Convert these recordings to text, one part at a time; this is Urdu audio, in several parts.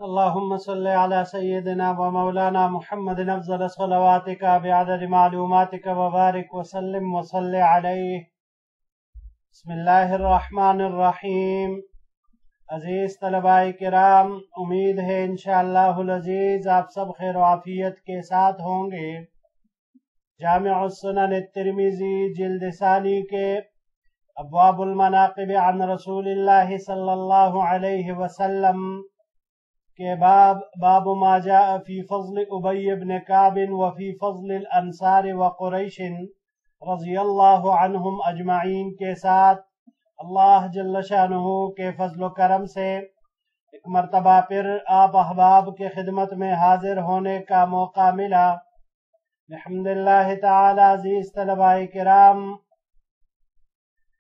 اللهم صل على سيدنا ومولانا محمد أفضل صلواتك بعدد معلوماتك وبارك وسلم وصل عليه. بسم الله الرحمن الرحیم. عزیز طلباء کرام، امید ہے انشاءاللہ العزیز آپ سب خیر و عافیت کے ساتھ ہوں گے. جامع السنن الترمذی جلد ثانی کے ابواب المناقب عن رسول اللہ صلی اللہ علیہ وسلم کے باب ما جاء فی فضل ابی بن کعب وفی فضل الانصار وقریش رضی اللہ عنہم اجمعین کے ساتھ اللہ جل شانہ کے فضل و کرم سے ایک مرتبہ پھر آپ احباب کے خدمت میں حاضر ہونے کا موقع ملا. الحمدللہ تعالی. عزیز طلباء کرام،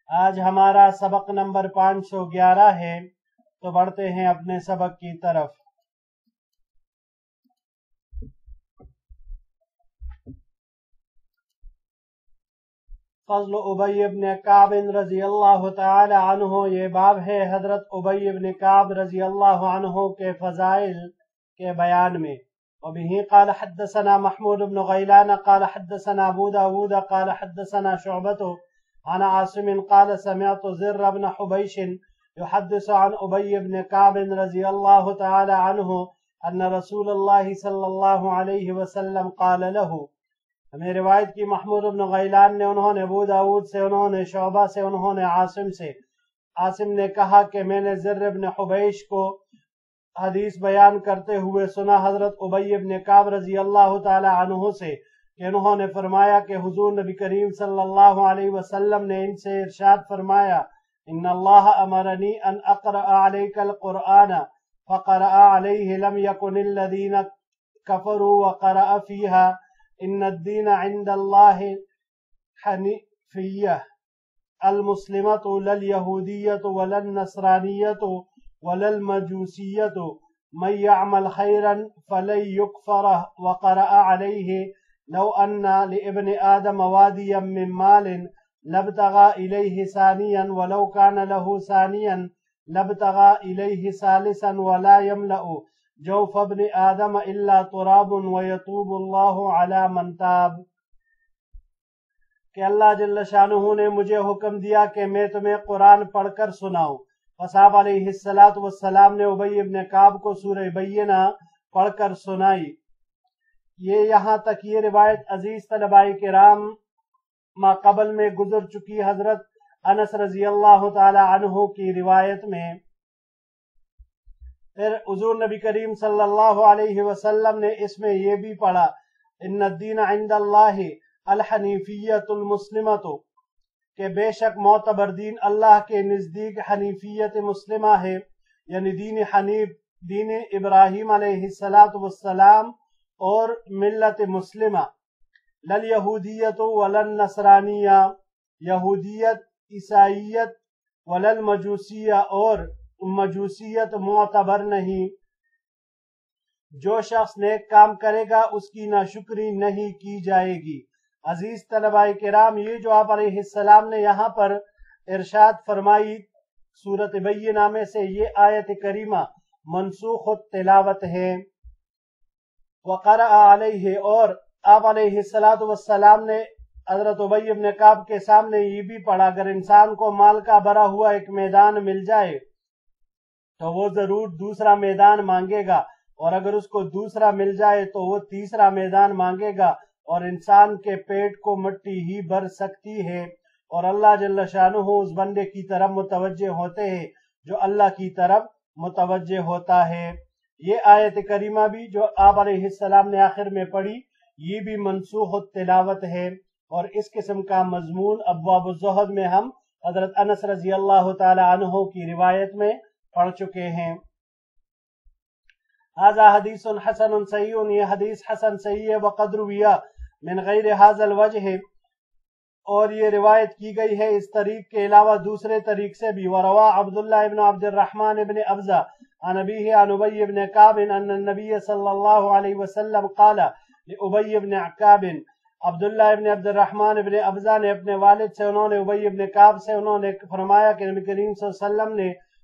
آج ہمارا سبق نمبر 511 ہے، تو بڑھتے ہیں اپنے سبق کی طرف. فضل ابی بن کعب رضی اللہ تعالی عنہ. یہ باب ہے حضرت ابی بن کعب رضی اللہ عنہ کے فضائل کے بیان میں. وبه قال حدثنا محمود بن غیلان قال حدثنا ابو داود قال حدثنا شعبة عن عاصم قال سمعت زر بن حبیش يحدث عن ابی بن کعب رضی اللہ تعالی عنہ ان رسول اللہ صلی اللہ علیہ وسلم قال له. ہمیں روایت کی محمود بن غیلان نے، انہوں نے ابو داود سے، انہوں نے شعبہ سے، انہوں نے عاصم سے. عاصم نے کہا کہ میں نے زر بن حبیش کو حدیث بیان کرتے ہوئے سنا حضرت ابی بن کعب رضی اللہ تعالی عنہ سے کہ انہوں نے فرمایا کہ حضور نبی کریم صلی اللہ علیہ وسلم نے ان سے ارشاد فرمایا: ان اللہ امرنی ان اقرأ علیک القرآن فقرأ علیہ لم یکن الذین کفروا وقرأ فیہا ان الدین عند اللہ حنیفیہ المسلمۃ للیہودیۃ وللنصرانیۃ وللمجوسیۃ من یعمل خیرا فلن یکفرہ وقرأ علیہ لو ان لابن آدم وادیا من مال لابتغى الیہ ثانیا ولو کان له ثانیا لابتغى الیہ ثالثا ولا یملأ جوف ابن آدم الا تراب ویتوب اللہ علی من تاب. کہ اللہ جل شانہ نے مجھے حکم دیا کہ میں تمہیں قرآن پڑھ کر سناؤں. پس آپ علیہ السلام نے ابی بن کعب کو سورہ بینہ پڑھ کر سنائی. یہ یہاں تک یہ روایت عزیز طلباء کرام ما قبل میں گزر چکی حضرت انس رضی اللہ تعالی عنہ کی روایت میں. پھر حضور نبی کریم صلی اللہ علیہ وسلم نے اس میں یہ بھی پڑھا: ان الدین عند اللہ الحنیفیۃ المسلمۃ، کہ بے شک معتبر دین اللہ کے نزدیک حنیفیت مسلمہ ہے، یعنی دین حنیف، دین ابراہیم علیہ السلام اور ملت مسلمہ. للیہودیت وللنصرانیہ، یہودیت، عیسائیت، وللمجوسیہ، اور مجوسیت معتبر نہیں. جو شخص نیک کام کرے گا اس کی ناشکری نہیں کی جائے گی. عزیز طلباء کرام، یہ جو آپ علیہ السلام نے یہاں پر ارشاد فرمائی سورۃ بینہ میں سے، یہ آیت کریمہ منسوخ التلاوت ہے. وقرأ علیہ، اور آپ علیہ السلام نے حضرت ابی بن کعب کے سامنے یہ بھی پڑھا: اگر انسان کو مال کا بھرا ہوا ایک میدان مل جائے تو وہ ضرور دوسرا میدان مانگے گا، اور اگر اس کو دوسرا مل جائے تو وہ تیسرا میدان مانگے گا. اور انسان کے پیٹ کو مٹی ہی بھر سکتی ہے، اور اللہ جل شانہ اس بندے کی طرف متوجہ ہوتے ہیں جو اللہ کی طرف متوجہ ہوتا ہے. یہ آیت کریمہ بھی جو آپ علیہ السلام نے آخر میں پڑھی، یہ بھی منسوخ التلاوت ہے. اور اس قسم کا مضمون ابواب الزہد میں ہم حضرت انس رضی اللہ تعالی عنہ کی روایت میں پڑھ چکے ہیں. هذا حدیث حسن صحیح، یہ حدیث حسن صحیح ہے. وقد رویہ من غیر هذا الوجہ، اور یہ روایت کی گئی ہے اس طریق کے علاوہ دوسرے طریق سے بھی. وروا عبداللہ ابن عبد الرحمن ابن ابزہ عن ابیہ عن ابی بن کعب ان النبی صلی اللہ علیہ وسلم قال لابی بن کعب. عبداللہ ابن عبد الرحمن ابن ابزہ نے اپنے والد سے، انہوں نے ابی بن کعب سے، انہوں نے فرمایا کہ نبی کریم صلی اللہ علیہ وسلم نے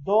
2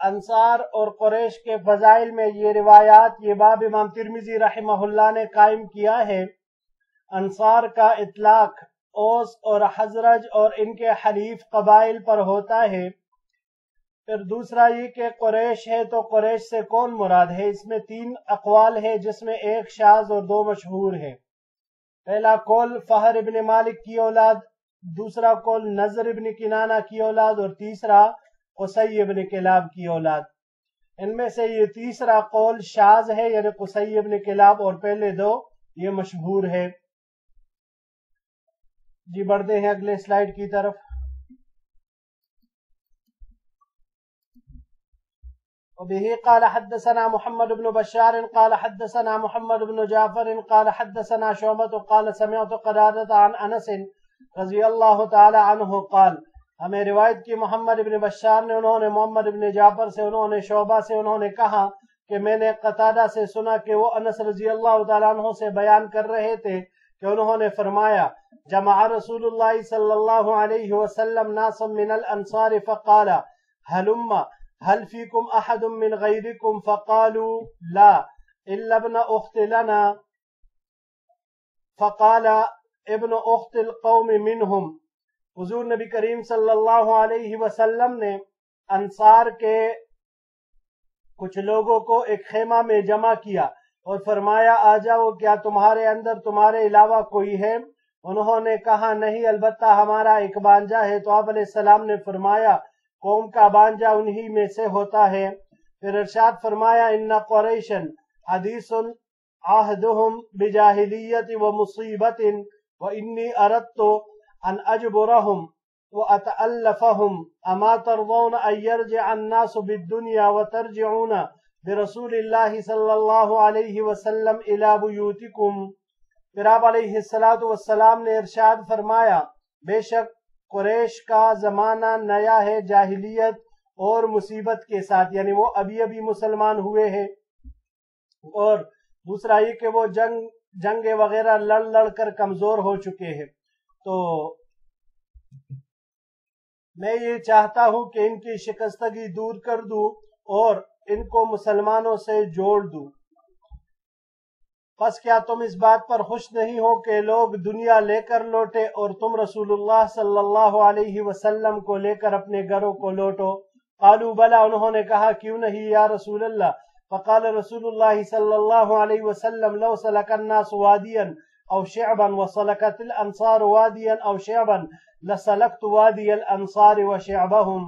انصار اور قریش کے فضائل میں یہ روایات، یہ باب امام ترمذی رحمہ اللہ نے قائم کیا ہے۔ انصار کا اطلاق اوس اور حزرج اور ان کے حلیف قبائل پر ہوتا ہے۔ پھر دوسرا یہ کہ قریش ہے تو قریش سے کون مراد ہے؟ اس میں 3 اقوال ہے، جس میں ایک شاذ اور 2 مشہور ہے۔ پہلا قول فہر ابن مالک کی اولاد، دوسرا قول نضر ابن کنانہ کی اولاد، اور تیسرا قصی ابن کلاب کی اولاد۔ ان میں سے یہ تیسرا قول شاذ ہے، یعنی قصی ابن کلاب، اور پہلے 2 یہ مشہور ہے۔ جی بڑھتے ہیں اگلے سلائیڈ کی طرف۔ وبه قال حدثنا محمد بن بشار قال حدثنا محمد بن جعفر قال حدثنا شعبة قال سمعت قتادة عن انس رضی اللہ تعالی عنہ قال، ہمیں روایت کی محمد بن بشار نے، انہوں نے محمد بن جعفر سے، انہوں نے شعبہ سے، انہوں نے کہا کہ میں نے قتادہ سے سنا کہ وہ انس رضی اللہ تعالی عنہ سے بیان کر رہے تھے کہ انہوں نے فرمایا جمع رسول اللہ صلی اللہ علیہ وسلم ناسا من الانصار فقال هلم هل فيكم احد من غيركم فقالوا لا الا ابن اخت لنا فقال ابن اخت القوم منهم۔ حضور نبی کریم صلی اللہ علیہ وسلم نے انصار کے کچھ لوگوں کو ایک خیمہ میں جمع کیا اور فرمایا آ جاؤ، کیا تمہارے اندر تمہارے علاوہ کوئی ہے؟ انہوں نے کہا نہیں، البتہ ہمارا ایک بانجا ہے۔ تو آپ علیہ السلام نے فرمایا قوم کا بانجا انہی میں سے ہوتا ہے۔ پھر ارشاد فرمایا ان قریشا حدیث عہدہم بجاہلیت و مصیبت و انی اردت ان اجبرہم واتألفہم اما ترضون ان یرجع الناس بالدنیا وترجعون برسول اللہ صلی اللہ علیہ وسلم الى بیوتکم۔ پھر آپ علیہ السلام نے ارشاد فرمایا بے شک قریش کا زمانہ نیا ہے جاہلیت اور مصیبت کے ساتھ، یعنی وہ ابھی مسلمان ہوئے ہیں، اور دوسرا یہ کہ وہ جنگ وغیرہ لڑ کر کمزور ہو چکے ہیں۔ تو میں یہ چاہتا ہوں کہ ان کی شکستگی دور کر دوں اور ان کو مسلمانوں سے جوڑ دوں۔ پس کیا تم اس بات پر خوش نہیں ہو کہ لوگ دنیا لے کر لوٹے اور تم رسول اللہ صلی اللہ علیہ وسلم کو لے کر اپنے گھروں کو لوٹو؟ قالوا بلا، انہوں نے کہا کیوں نہیں یا رسول اللہ۔ فقال رسول اللہ صلی اللہ علیہ وسلم لو سلک الناس وادیا او شعبا وسلکت الانصار وادیا او شعبا لسلکت وادی الانصار وشعبہم۔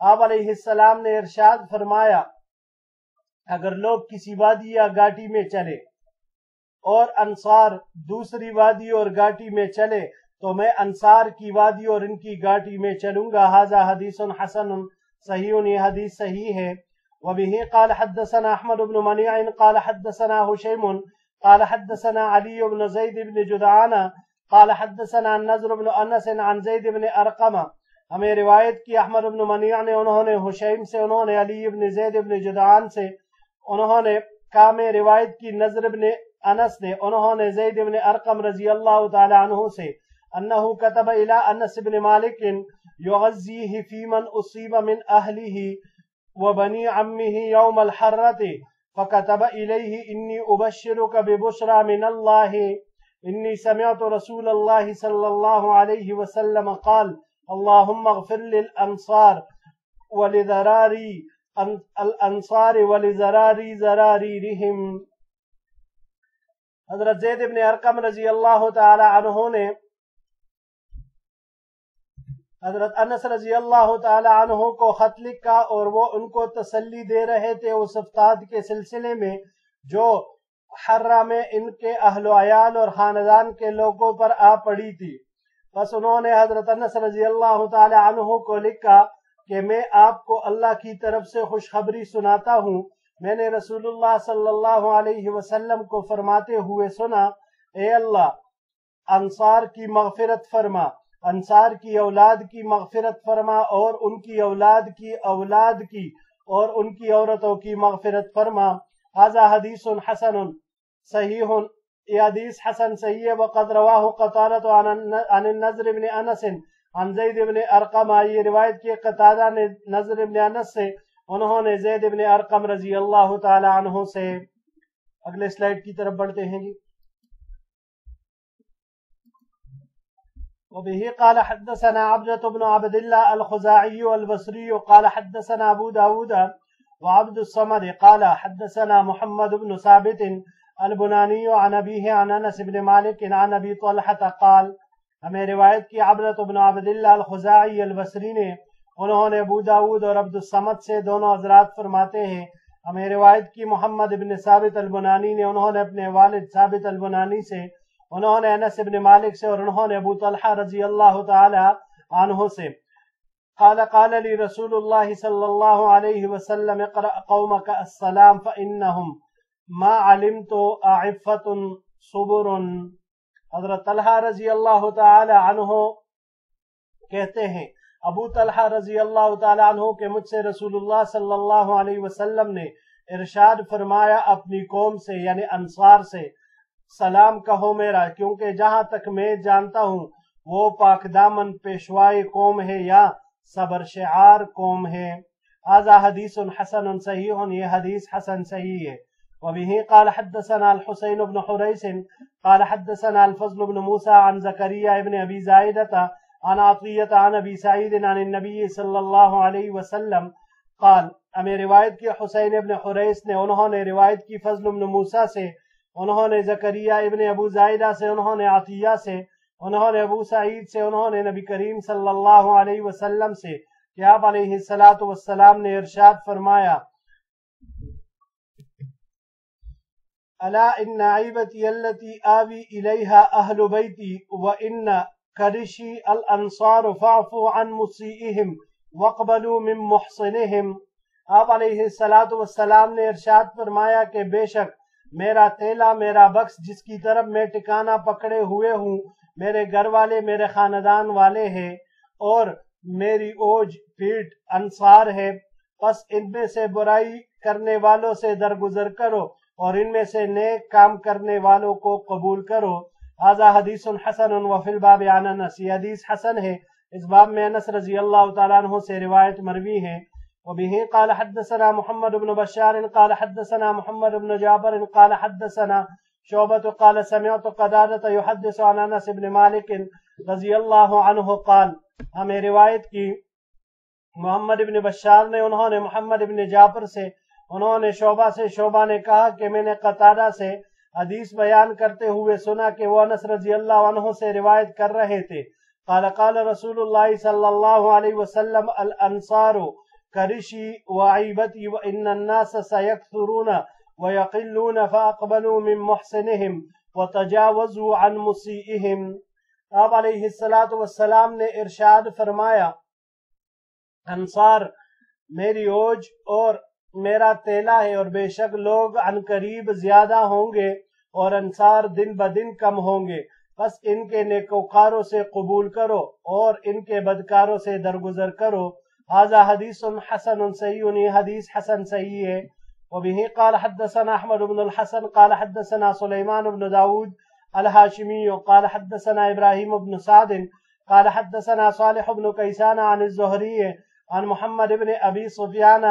آپ علیہ السلام نے ارشاد فرمایا اگر لوگ کسی وادی یا گھاٹی میں چلے اور انصار دوسری وادی اور گھاٹی میں چلے تو میں انصار کی وادی اور ان کی گھاٹی میں چلوں گا۔ ھذا حدیث حسن صحیح، یہ حدیث صحیح ہے۔ وبه قال حدثنا احمد بن منیع قال حدثنا هشیم قال حدثنا علی بن زید بن جدعان قال حدثنا النضر بن انس عن زید بن ارقم۔ ہمیں روایت کی احمد بن منیع نے، انہوں نے حشیم سے، انہوں نے علی بن زید بن جدعان سے، انہوں نے کام روایت کی نضر بن انس نے، انہوں نے زید بن ارقم رضی اللہ تعالی عنہ سے انہو کتب الى انس بن مالک یغزیہ فی من اصیب من اہلہ وبنی عمہ یوم الحرۃ فکتب الیہ انی ابشرک ببشرى من اللہ انی سمعت رسول اللہ صلی اللہ علیہ وسلم قال اللہم اغفر للانصار ولذراری الانصار ولذراری ذراریرہم۔ حضرت زید بن ارقم رضی اللہ تعالی عنہ نے حضرت انس رضی اللہ تعالی عنہ کو خط لکھا اور وہ ان کو تسلی دے رہے تھے اس افتاد کے سلسلے میں جو حرہ میں ان کے اہل و عیال اور خاندان کے لوگوں پر آ پڑی تھی۔ بس انہوں نے حضرت انس رضی اللہ تعالی عنہ کو لکھا کہ میں آپ کو اللہ کی طرف سے خوشخبری سناتا ہوں، میں نے رسول اللہ صلی اللہ علیہ وسلم کو فرماتے ہوئے سنا اے اللہ انصار کی مغفرت فرما، انصار کی اولاد کی مغفرت فرما اور ان کی اولاد کی اور ان کی عورتوں کی مغفرت فرما۔ ھذا حدیث حسن صحیح، یہ حدیث حسن صحیح ہے۔ وقد رواہ قتادہ عن النضر بن انس عن زید بن ارقم، یہ روایت کی قتادہ نے نضر بن انس سے انہوں نے زید ابن ارقم رضی اللہ تعالی عنہ سے. اگلے سلائیڈ کی طرف بڑھتے ہیں جی. وبه قال حدثنا عبدة بن عبد الله الخزاعي البصري قال حدثنا أبو داود وعبد الصمد قال حدثنا محمد بن ثابت البناني عن أبيه عن أنس بن مالك عن أبي طلحة قال. ہمیں روایت کی عبدة بن عبد الله الخزاعي البصری نے. انہوں نے ابو داود اور عبد الصمد سے دونوں حضرات فرماتے ہیں. ہمیں روایت کی محمد بن ثابت البنانی نے. انہوں نے اپنے والد ثابت البنانی سے. انہوں نے انس بن مالک سے. اور انہوں نے ابو طلحہ رضی اللہ تعالی عنہ سے. قال قال لي رسول الله صلى الله عليه وسلم اقرأ قومك السلام فإنهم ما علمت أعفة صبر. حضرت طلحہ رضی اللہ تعالی عنہ کہتے ہیں ابو طلحہ رضی اللہ تعالی عنہ کہ مجھ سے رسول اللہ صلی اللہ علیہ وسلم نے ارشاد فرمایا اپنی قوم سے یعنی انصار سے سلام کہو میرا، کیونکہ جہاں تک میں جانتا ہوں وہ پاک دامن پیشوائی قوم ہے یا صبر شعار قوم ہے. هذا حدیث حسن صحیح. یہ حدیث حسن صحیح ہے. وبه قال حدثنا الحسين بن حريث قال حدثنا الفضل بن موسى عن زكريا ابن ابي زائدة عن عطية عن ابي سعيد عن النبي صلی اللہ علیہ وسلم قال. ہمیں روایت کی حسین ابن حریث نے. انہوں نے روایت کی فضل بن موسیٰ سے. انہوں نے زکریا ابن ابو زائدہ سے. انہوں نے عطیہ سے. انہوں نے ابو سعید سے. انہوں نے نبی کریم صلی اللہ علیہ وسلم سے کہ آپ علیہ السلام نے ارشاد فرمایا الا ان عیبتی التي آوی الیہا اہل بیتی وان کرشی الانصار فاعفوا عن مسیئہم واقبلوا من محسنہم. آپ علیہ السلام نے ارشاد فرمایا کہ بے شک میرا تیلا میرا بخش جس کی طرف میں ٹکانہ پکڑے ہوئے ہوں میرے گھر والے میرے خاندان والے ہیں اور میری اوج پیٹ انصار ہے. پس ان میں سے برائی کرنے والوں سے درگزر کرو اور ان میں سے نیک کام کرنے والوں کو قبول کرو. هذا حدیث حسن وفی الباب عن انس. یہ حدیث حسن ہے. اس باب میں انس رضی اللہ تعالیٰ عنہ سے روایت مروی ہے. وبه قال حدثنا محمد بن بشار قال حدثنا محمد بن جعفر قال حدثنا شعبة قال سمعت قتادة يحدث عن انس بن مالک رضی اللہ عنہ قال. ہمیں روایت کی محمد بن بشار نے. انہوں نے محمد بن جعفر سے. انہوں نے شعبہ سے. شعبہ نے کہا کہ میں نے قتادہ سے حدیث بیان کرتے ہوئے سنا کہ وہ انس رضی اللہ عنہ سے روایت کر رہے تھے. قال قال رسول اللہ صلی اللہ علیہ وسلم الانصار کرشی وعیبتی وان الناس سیکثرون ویقلون فاقبلوا من محسنہم وتجاوزوا عن مسیئہم. آپ علیہ السلام نے ارشاد فرمایا انصار میری اوج اور میرا تیلا ہے اور بے شک لوگ عن قریب زیادہ ہوں گے اور انصار دن بدن کم ہوں گے. بس ان کے نیکوکاروں سے قبول کرو اور ان کے بدکاروں سے درگزر کرو. هذا حدیث حسن صحیح. یہ حدیث حسن صحیح ہے. وبه قال حدثنا احمد بن الحسن قال حدثنا سلیمان بن داود الہاشمی قال حدثنا ابراہیم بن سعد قال حدثنا صالح بن کیسان عن الزہری عن محمد بن ابی سفیان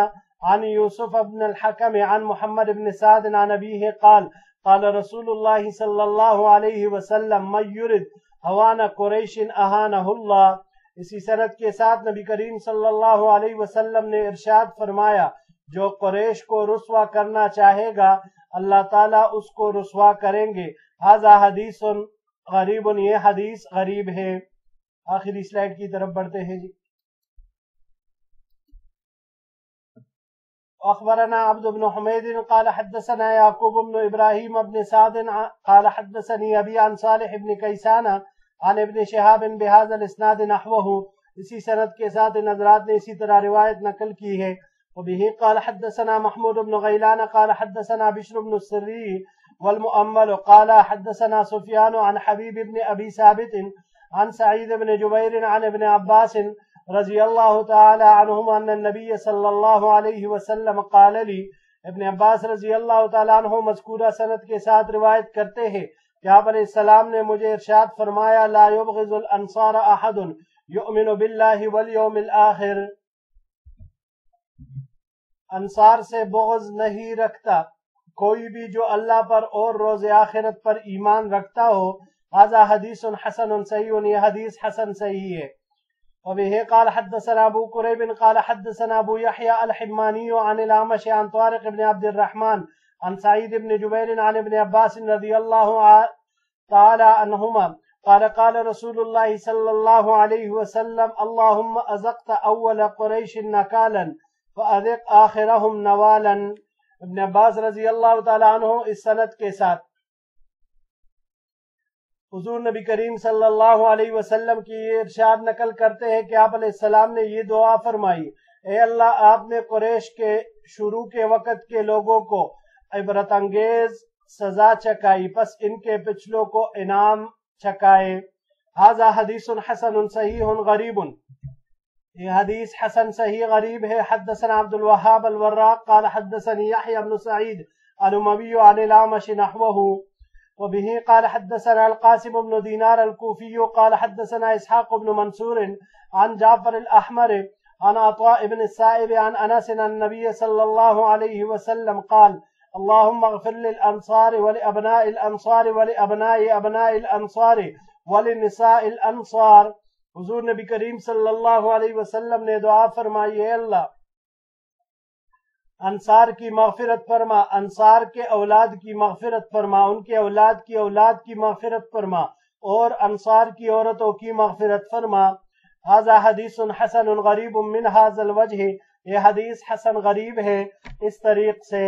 عن یوسف بن الحکم عن محمد بن سعد عن ابیہ قال قال رسول اللہ صلی اللہ علیہ وسلم من یرد ہوان قریش اہانہ اللہ. اسی سند کے ساتھ نبی کریم صلی اللہ علیہ وسلم نے ارشاد فرمایا جو قریش کو رسوا کرنا چاہے گا اللہ تعالیٰ اس کو رسوا کریں گے. هذا حدیث غریب. یہ حدیث غریب ہے. آخری سلائیڈ کی طرف بڑھتے ہیں جی. اخبرنا عبد بن حمید قال حدثنا یعقوب بن ابراہیم بن سعد قال حدثني ابی عن صالح بن کیسان عن ابن شہاب بهذا الاسناد نحوه. اسی سند کے ساتھ ان حضرات نے اسی طرح روایت نقل کی ہے. وبه قال حدثنا محمود بن غیلان قال حدثنا بشر بن السری والمؤمل قال حدثنا سفیان عن حبیب بن ابی ثابت عن سعید بن جبیر عن ابن عباس رضی اللہ تعالی عنہما ان النبی صلی اللہ علیہ وسلم قال لی. ابن عباس رضی اللہ تعالی عنہ مذکورہ سند کے ساتھ روایت کرتے ہیں کہ آپ علیہ السلام نے مجھے ارشاد فرمایا لا یبغض الانصار احد یؤمن باللہ والیوم الآخر. انصار سے بغض نہیں رکھتا کوئی بھی جو اللہ پر اور روز آخرت پر ایمان رکھتا ہو۔ هذا حدیث حسن صحیح، یہ حدیث حسن صحیح ہے۔ وبه قال حدثنا ابو قریب قال حدثنا ابو يحيى الحماني عن الأعمش عن طارق بن عبد الرحمن عن سعيد بن جبير عن ابن عباس رضي الله تعالى عنهما قال قال رسول الله صلى الله عليه وسلم اللهم أذقت أول قريش نكالا فأذق آخرهم نوالا۔ ابن عباس رضی اللہ تعالیٰ عنہ اس سند کے ساتھ حضور نبی کریم صلی اللہ علیہ وسلم کی یہ ارشاد نقل کرتے ہیں کہ آپ علیہ السلام نے یہ دعا فرمائی، اے اللہ آپ نے قریش کے شروع کے وقت کے لوگوں کو عبرت انگیز سزا چکائی، پس ان کے پچھلوں کو انعام چکائے۔ ھذا حدیث حسن صحیح غریب، یہ حدیث حسن صحیح غریب ہے۔ حدثنا عبد الوهاب الوراق قال حدثني يحيى بن سعيد الأموي عن الأعمش نحوه وبه قال حدثنا القاسم بن دينار الكوفي قال حدثنا إسحاق بن منصور عن جعفر الأحمر عن عطاء بن السائب عن أنس عن النبي صلى الله عليه وسلم قال اللهم اغفر للأنصار ولأبناء الأنصار ولأبناء أبناء الأنصار ولنساء الأنصار۔ حضور نبی کریم صلی اللہ علیہ وسلم نے دعا فرمائی، اے اللہ انصار کی مغفرت فرما، انصار کے اولاد کی مغفرت فرما، ان کے اولاد کی اولاد کی مغفرت فرما، اور انصار کی عورتوں کی مغفرت فرما۔ ھذا حدیث حسن غریب من ھذا الوجہ، یہ حدیث حسن غریب ہے اس طریق سے۔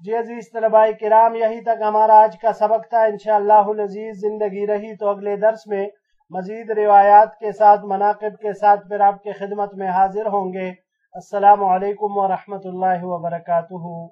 جی عزیز طلباء کرام، یہی تک ہمارا آج کا سبق تھا۔ انشاءاللہ العزیز زندگی رہی تو اگلے درس میں مزید روایات کے ساتھ، مناقب کے ساتھ پھر آپ کے خدمت میں حاضر ہوں گے۔ السلام علیکم ورحمۃ اللہ وبرکاتہ۔